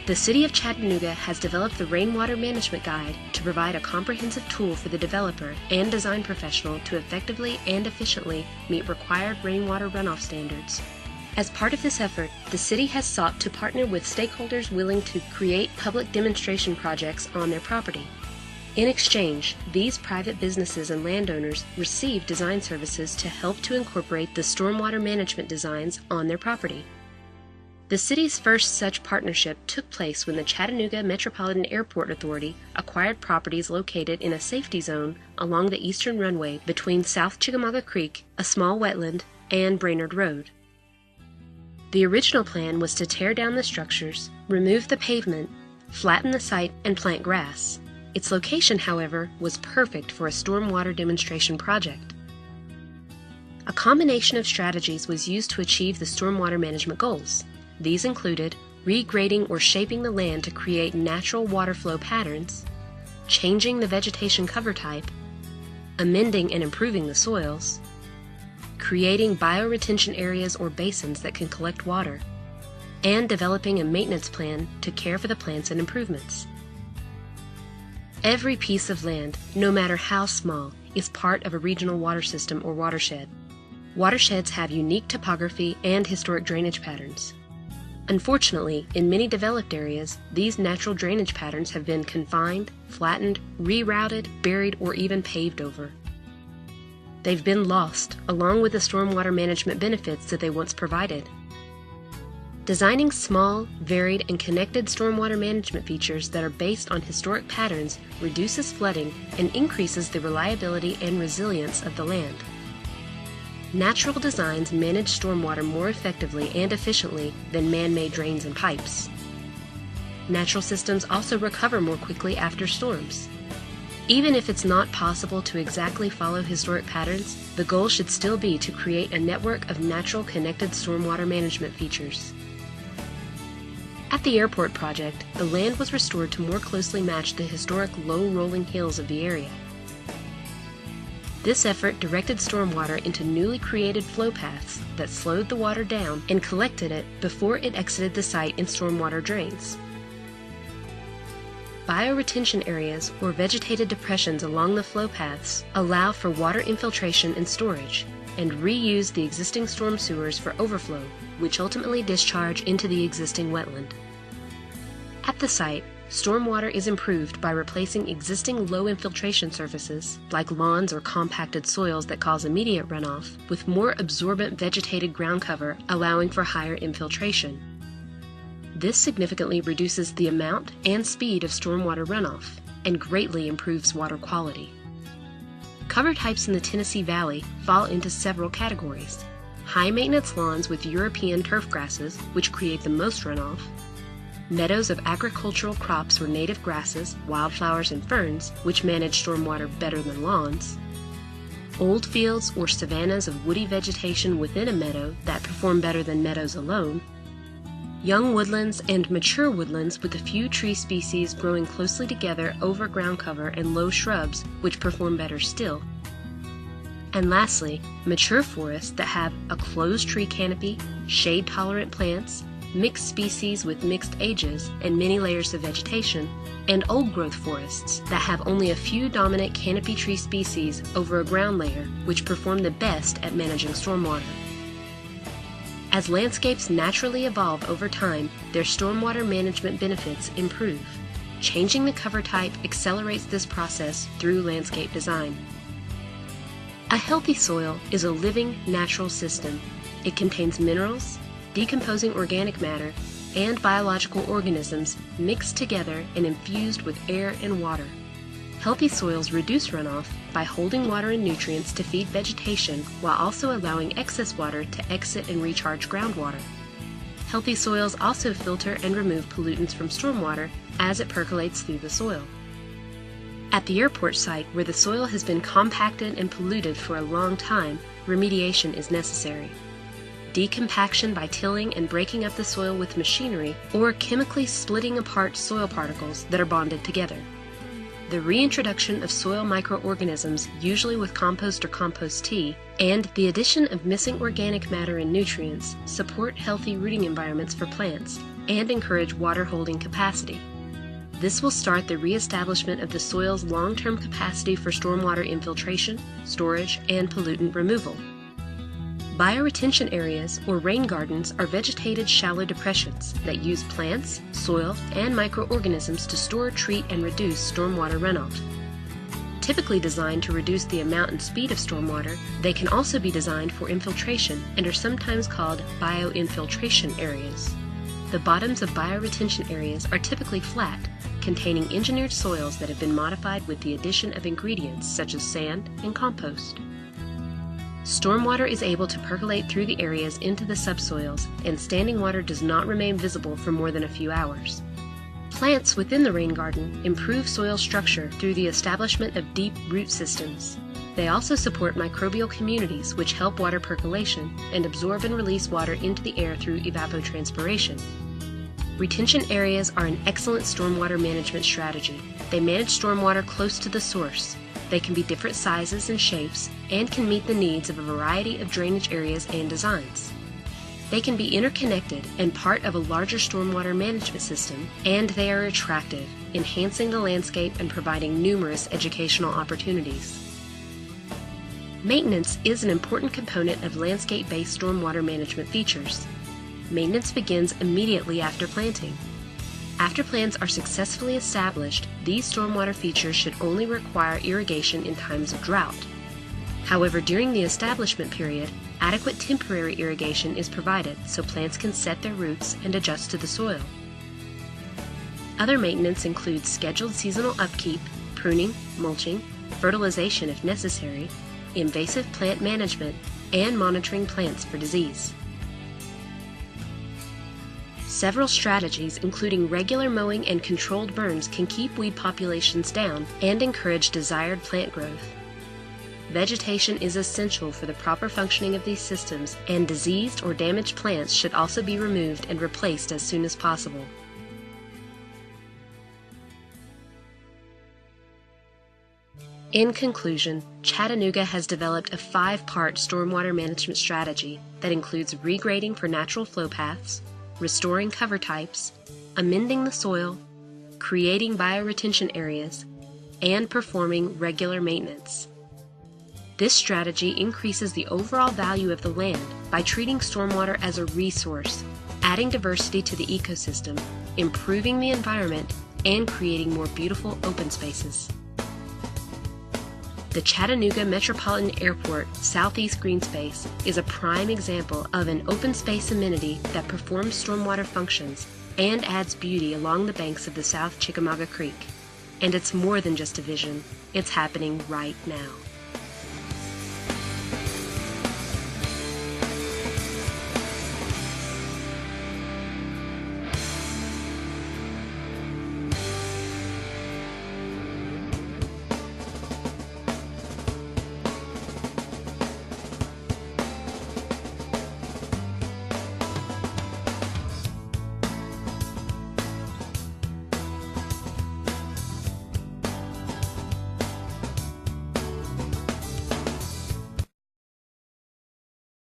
The City of Chattanooga has developed the Rainwater Management Guide to provide a comprehensive tool for the developer and design professional to effectively and efficiently meet required rainwater runoff standards. As part of this effort, the city has sought to partner with stakeholders willing to create public demonstration projects on their property. In exchange, these private businesses and landowners receive design services to help to incorporate the stormwater management designs on their property. The city's first such partnership took place when the Chattanooga Metropolitan Airport Authority acquired properties located in a safety zone along the eastern runway between South Chickamauga Creek, a small wetland, and Brainerd Road. The original plan was to tear down the structures, remove the pavement, flatten the site, and plant grass. Its location, however, was perfect for a stormwater demonstration project. A combination of strategies was used to achieve the stormwater management goals. These included regrading or shaping the land to create natural water flow patterns, changing the vegetation cover type, amending and improving the soils, creating bioretention areas or basins that can collect water, and developing a maintenance plan to care for the plants and improvements. Every piece of land, no matter how small, is part of a regional water system or watershed. Watersheds have unique topography and historic drainage patterns. Unfortunately, in many developed areas, these natural drainage patterns have been confined, flattened, rerouted, buried, or even paved over. They've been lost, along with the stormwater management benefits that they once provided. Designing small, varied, and connected stormwater management features that are based on historic patterns reduces flooding and increases the reliability and resilience of the land. Natural designs manage stormwater more effectively and efficiently than man-made drains and pipes. Natural systems also recover more quickly after storms. Even if it's not possible to exactly follow historic patterns, the goal should still be to create a network of natural connected stormwater management features. At the airport project, the land was restored to more closely match the historic low rolling hills of the area. This effort directed stormwater into newly created flow paths that slowed the water down and collected it before it exited the site in stormwater drains. Bioretention areas, or vegetated depressions along the flow paths, allow for water infiltration and storage, and reuse the existing storm sewers for overflow, which ultimately discharge into the existing wetland. At the site, stormwater is improved by replacing existing low infiltration surfaces, like lawns or compacted soils that cause immediate runoff, with more absorbent vegetated ground cover, allowing for higher infiltration. This significantly reduces the amount and speed of stormwater runoff, and greatly improves water quality. Cover types in the Tennessee Valley fall into several categories: high-maintenance lawns with European turf grasses, which create the most runoff, meadows of agricultural crops or native grasses, wildflowers, and ferns, which manage stormwater better than lawns, old fields or savannas of woody vegetation within a meadow that perform better than meadows alone, young woodlands and mature woodlands with a few tree species growing closely together over ground cover, and low shrubs, which perform better still. And lastly, mature forests that have a closed tree canopy, shade-tolerant plants, mixed species with mixed ages and many layers of vegetation, and old-growth forests that have only a few dominant canopy tree species over a ground layer, which perform the best at managing stormwater. As landscapes naturally evolve over time, their stormwater management benefits improve. Changing the cover type accelerates this process through landscape design. A healthy soil is a living, natural system. It contains minerals, decomposing organic matter, and biological organisms mixed together and infused with air and water. Healthy soils reduce runoff by holding water and nutrients to feed vegetation while also allowing excess water to exit and recharge groundwater. Healthy soils also filter and remove pollutants from stormwater as it percolates through the soil. At the airport site, where the soil has been compacted and polluted for a long time, remediation is necessary. Decompaction by tilling and breaking up the soil with machinery, or chemically splitting apart soil particles that are bonded together. The reintroduction of soil microorganisms, usually with compost or compost tea, and the addition of missing organic matter and nutrients support healthy rooting environments for plants and encourage water holding capacity. This will start the reestablishment of the soil's long-term capacity for stormwater infiltration, storage, and pollutant removal. Bioretention areas, or rain gardens, are vegetated shallow depressions that use plants, soil, and microorganisms to store, treat, and reduce stormwater runoff. Typically designed to reduce the amount and speed of stormwater, they can also be designed for infiltration and are sometimes called bioinfiltration areas. The bottoms of bioretention areas are typically flat, containing engineered soils that have been modified with the addition of ingredients such as sand and compost. Stormwater is able to percolate through the areas into the subsoils, and standing water does not remain visible for more than a few hours. Plants within the rain garden improve soil structure through the establishment of deep root systems. They also support microbial communities which help water percolation and absorb and release water into the air through evapotranspiration. Retention areas are an excellent stormwater management strategy. They manage stormwater close to the source. They can be different sizes and shapes and can meet the needs of a variety of drainage areas and designs. They can be interconnected and part of a larger stormwater management system, and they are attractive, enhancing the landscape and providing numerous educational opportunities. Maintenance is an important component of landscape-based stormwater management features. Maintenance begins immediately after planting. After plants are successfully established, these stormwater features should only require irrigation in times of drought. However, during the establishment period, adequate temporary irrigation is provided so plants can set their roots and adjust to the soil. Other maintenance includes scheduled seasonal upkeep, pruning, mulching, fertilization if necessary, invasive plant management, and monitoring plants for disease. Several strategies, including regular mowing and controlled burns, can keep weed populations down and encourage desired plant growth. Vegetation is essential for the proper functioning of these systems, and diseased or damaged plants should also be removed and replaced as soon as possible. In conclusion, Chattanooga has developed a 5-part stormwater management strategy that includes regrading for natural flow paths, restoring cover types, amending the soil, creating bioretention areas, and performing regular maintenance. This strategy increases the overall value of the land by treating stormwater as a resource, adding diversity to the ecosystem, improving the environment, and creating more beautiful open spaces. The Chattanooga Metropolitan Airport Southeast Green Space is a prime example of an open space amenity that performs stormwater functions and adds beauty along the banks of the South Chickamauga Creek. And it's more than just a vision, it's happening right now.